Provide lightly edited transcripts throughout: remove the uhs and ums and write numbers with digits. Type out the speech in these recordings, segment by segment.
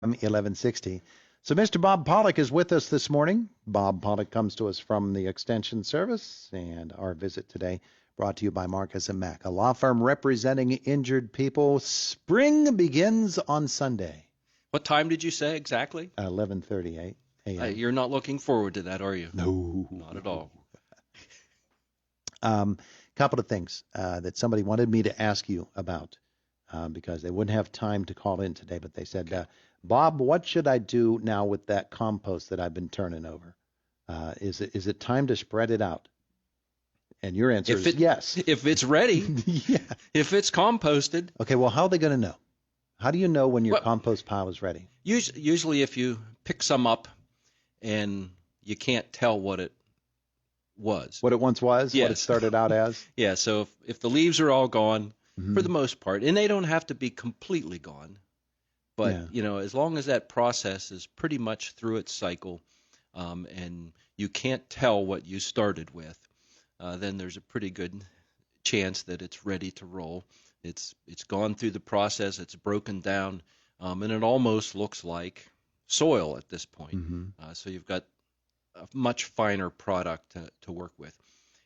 1160. So Mr. Bob Pollock is with us this morning. Bob Pollock comes to us from the Extension Service, and our visit today brought to you by Marcus and Mack, a law firm representing injured people. Spring begins on Sunday. What time did you say exactly? 11:38 a.m. You're not looking forward to that, are you? No. Not at all. Couple of things that somebody wanted me to ask you about because they wouldn't have time to call in today, but they said, Bob, what should I do now with that compost that I've been turning over? Is it time to spread it out? And your answer is yes. If it's ready, yeah. If it's composted. Okay, well, how are they going to know? How do you know when your compost pile is ready? Usually if you pick some up and you can't tell what it was. What it once was? Yes. What it started out as? Yeah, so if the leaves are all gone, for the most part, and they don't have to be completely gone, but, as long as that process is pretty much through its cycle and you can't tell what you started with, then there's a pretty good chance that it's ready to roll. It's gone through the process, it's broken down, and it almost looks like soil at this point. So you've got a much finer product to work with.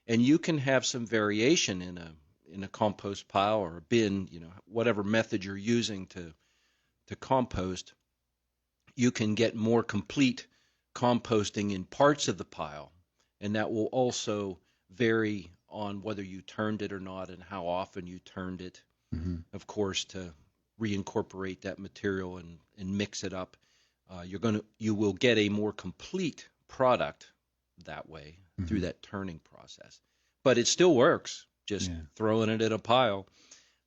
And you can have some variation in a compost pile or a bin, whatever method you're using to compost. You can get more complete composting in parts of the pile, and that will also vary on whether you turned it or not and how often you turned it, of course, to reincorporate that material and mix it up. You will get a more complete product that way through that turning process. But it still works, just throwing it in a pile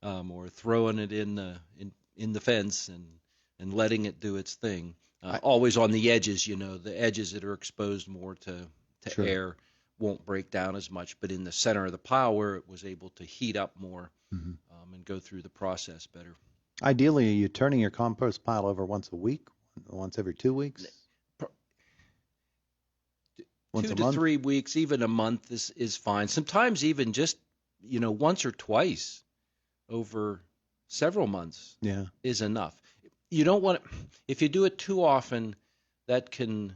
or throwing it in the fence and letting it do its thing. Always on the edges, the edges that are exposed more to air won't break down as much, but in the center of the pile where it was able to heat up more and go through the process better. Ideally, are you turning your compost pile over once a week, once every 2 weeks? Once 2 to 3 weeks, even a month is fine. Sometimes even just, once or twice over several months is enough. You don't want to, if you do it too often, that can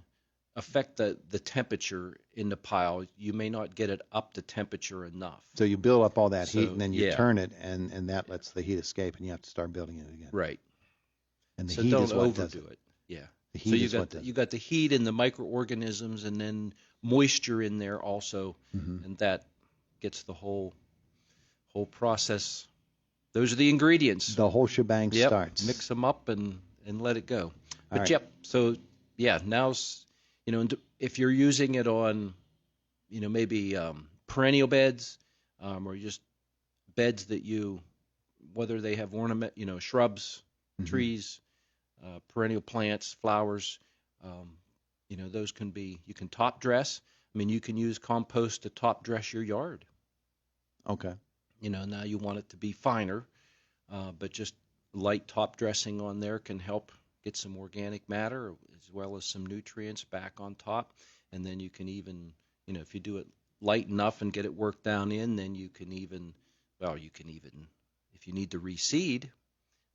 affect the temperature in the pile. You may not get it up to temperature enough. So you build up all that heat and then you turn it and that lets the heat escape and you have to start building it again. Right. And the so heat don't is what overdo does it. Yeah. The heat so you got the heat and the microorganisms and then moisture in there also, and that gets the whole process. Those are the ingredients. The whole shebang starts. Mix them up and let it go. But right. Now's, if you're using it on, maybe perennial beds or just beds that whether they have ornament, shrubs, trees, perennial plants, flowers, those you can top dress. I mean, you can use compost to top dress your yard. Okay. Now you want it to be finer, but just light top dressing on there can help get some organic matter as well as some nutrients back on top. And then you can even, if you do it light enough and get it worked down in, then you can even, if you need to reseed,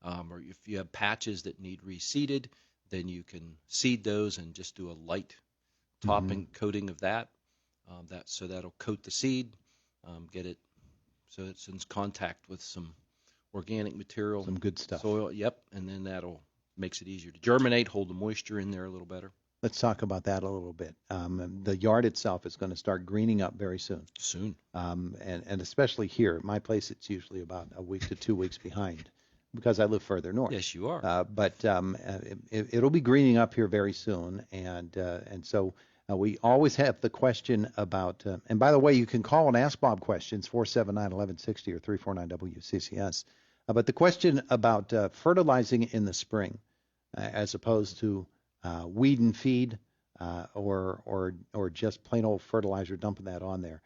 or if you have patches that need reseeded, then you can seed those and just do a light topping coating of that. So that'll coat the seed, get it so it's in contact with some organic material, some good stuff, soil. Yep, and then that'll makes it easier to germinate, hold the moisture in there a little better. Let's talk about that a little bit. The yard itself is going to start greening up very soon. And especially here at my place, it's usually about a week to 2 weeks behind because I live further north. Yes, you are. But it'll be greening up here very soon, and so we always have the question about. And by the way, you can call and ask Bob questions 479-1160 or 349-WCCS. But the question about fertilizing in the spring, as opposed to weed and feed or just plain old fertilizer, dumping that on there.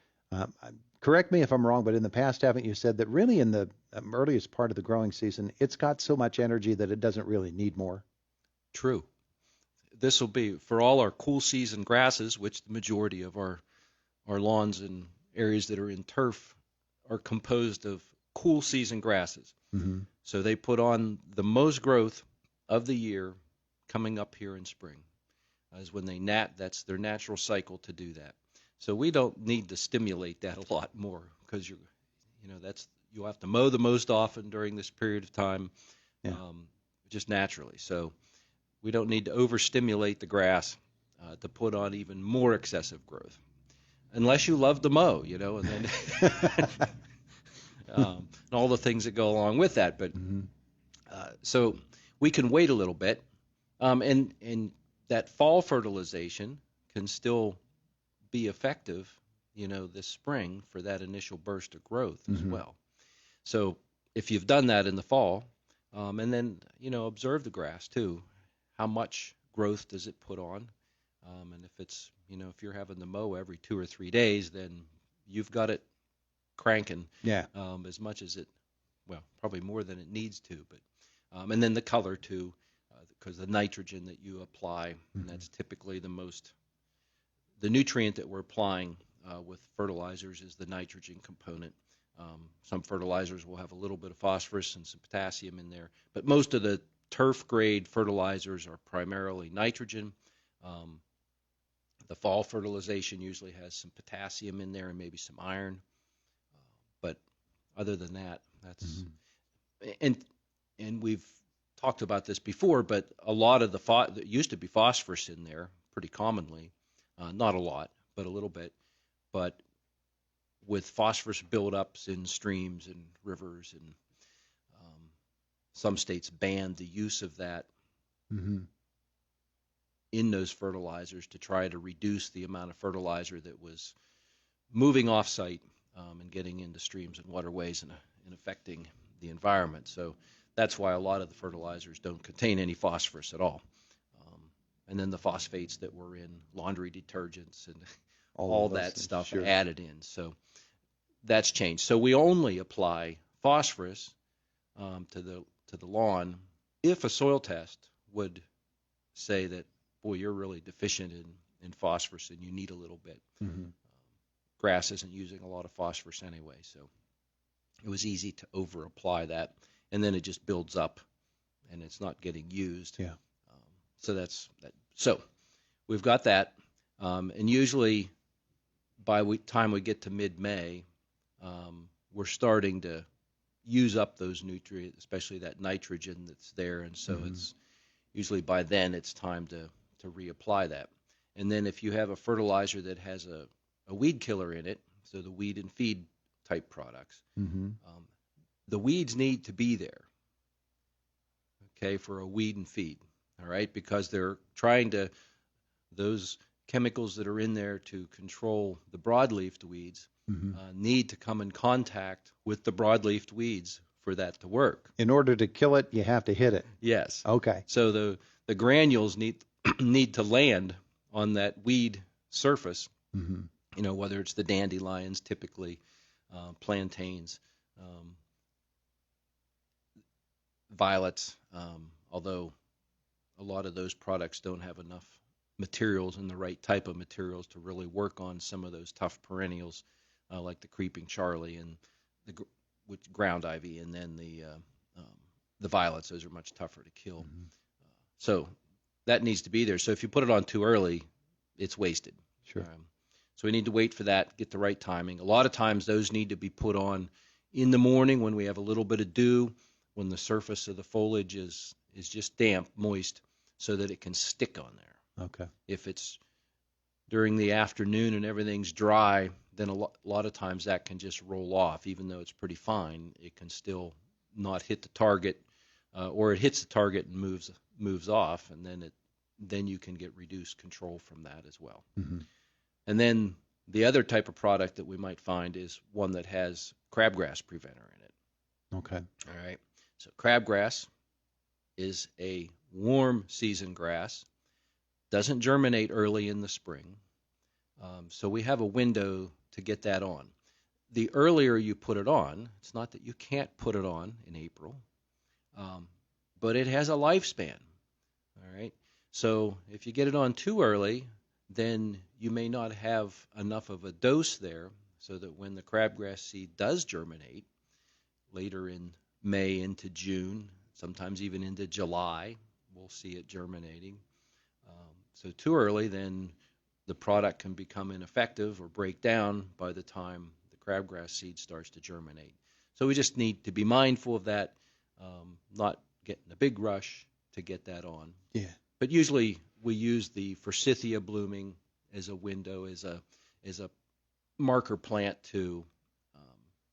Correct me if I'm wrong, but in the past, haven't you said that really in the earliest part of the growing season, it's got so much energy that it doesn't really need more? True. This will be for all our cool season grasses, which the majority of our lawns and areas that are in turf are composed of cool season grasses. So they put on the most growth of the year coming up here in spring. Is when that's their natural cycle to do that. So we don't need to stimulate that a lot more, because you'll have to mow the most often during this period of time, Yeah. just naturally. So we don't need to overstimulate the grass to put on even more excessive growth, unless you love to mow, and then and all the things that go along with that. But so we can wait a little bit, and that fall fertilization can still be effective, this spring for that initial burst of growth as well. So if you've done that in the fall, and then, observe the grass too, how much growth does it put on? And if it's, if you're having to mow every 2 or 3 days, then you've got it cranking, as much as probably more than it needs to. But and then the color too, because the nitrogen that you apply, and that's typically the nutrient that we're applying with fertilizers is the nitrogen component. Some fertilizers will have a little bit of phosphorus and some potassium in there, but most of the turf grade fertilizers are primarily nitrogen. The fall fertilization usually has some potassium in there and maybe some iron, but other than that, that's and we've talked about this before, but a lot of there used to be phosphorus in there pretty commonly, not a lot, but a little bit. But with phosphorus buildups in streams and rivers, and some states banned the use of that in those fertilizers to try to reduce the amount of fertilizer that was moving off-site and getting into streams and waterways and affecting the environment. So that's why a lot of the fertilizers don't contain any phosphorus at all. And then the phosphates that were in laundry detergents and all that stuff added in. So that's changed. So we only apply phosphorus to the lawn if a soil test would say that, boy, you're really deficient in phosphorus and you need a little bit. Grass isn't using a lot of phosphorus anyway, so it was easy to over apply that, and then it just builds up and it's not getting used. So that's that. So we've got that, and usually by time we get to mid-May, we're starting to use up those nutrients, especially that nitrogen that's there, and so it's usually by then it's time to reapply that. And then if you have a fertilizer that has a weed killer in it, so the weed and feed type products, the weeds need to be there, okay, for a weed and feed, all right, because they're trying to, those chemicals that are in there to control the broadleafed weeds need to come in contact with the broadleafed weeds for that to work. In order to kill it, you have to hit it. Yes. Okay. So the granules need to land on that weed surface, whether it's the dandelions, typically, plantains, violets, although a lot of those products don't have enough materials and the right type of materials to really work on some of those tough perennials, like the creeping Charlie and with ground ivy, and then the violets. Those are much tougher to kill. So that needs to be there. So if you put it on too early, it's wasted. Sure. So we need to wait for that, get the right timing. A lot of times those need to be put on in the morning when we have a little bit of dew, when the surface of the foliage is just damp, moist, so that it can stick on there. Okay. If it's during the afternoon and everything's dry, then a lot of times that can just roll off. Even though it's pretty fine, it can still not hit the target, or it hits the target and moves off, and then you can get reduced control from that as well. And then the other type of product that we might find is one that has crabgrass preventer in it. Okay. All right. So crabgrass is a warm season grass, doesn't germinate early in the spring, so we have a window to get that on. The earlier you put it on, it's not that you can't put it on in April, but it has a lifespan. All right. So if you get it on too early, then you may not have enough of a dose there so that when the crabgrass seed does germinate later in May into June, sometimes even into July, we'll see it germinating. So too early, then the product can become ineffective or break down by the time the crabgrass seed starts to germinate. So we just need to be mindful of that, not getting a big rush to get that on. Yeah. But usually we use the forsythia blooming as a window, as a marker plant to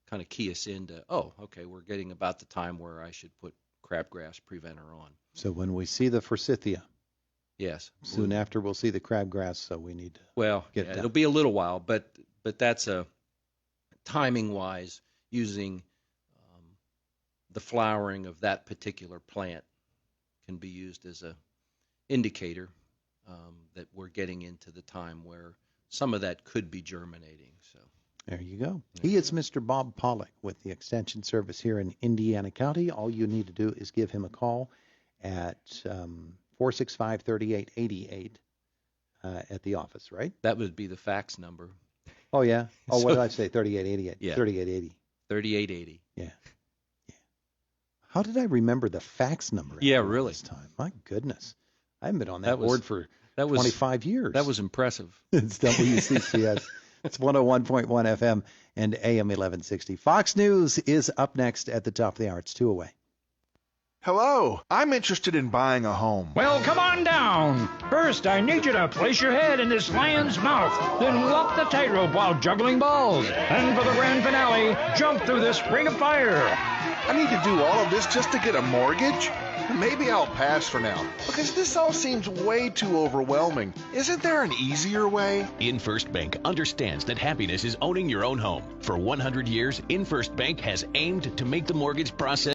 kind of key us into, oh, okay, we're getting about the time where I should put crabgrass preventer on. So when we see the forsythia, yes, soon after we'll see the crabgrass, so we need to get it'll be a little while, but that's a timing-wise using the flowering of that particular plant can be used as a indicator that we're getting into the time where some of that could be germinating. So there you go. He is Mr. Bob Pollock with the Extension Service here in Indiana County. All you need to do is give him a call at 465-3888 at the office, right? that would be the fax number. Oh, yeah. Oh, what did I say? 3888. Yeah. 3880. 3880. Yeah. How did I remember the fax number? Yeah, after all really. This time? My goodness. I haven't been on that board for 25 years. That was impressive. It's WCCS. It's 101.1 FM and AM 1160. Fox News is up next at the top of the hour. It's 2 away. Hello, I'm interested in buying a home. Well, come on down. First, I need you to place your head in this lion's mouth. Then walk the tightrope while juggling balls. And for the grand finale, jump through this ring of fire. I need to do all of this just to get a mortgage? Maybe I'll pass for now, because this all seems way too overwhelming. Isn't there an easier way? InFirst Bank understands that happiness is owning your own home. For 100 years, InFirst Bank has aimed to make the mortgage process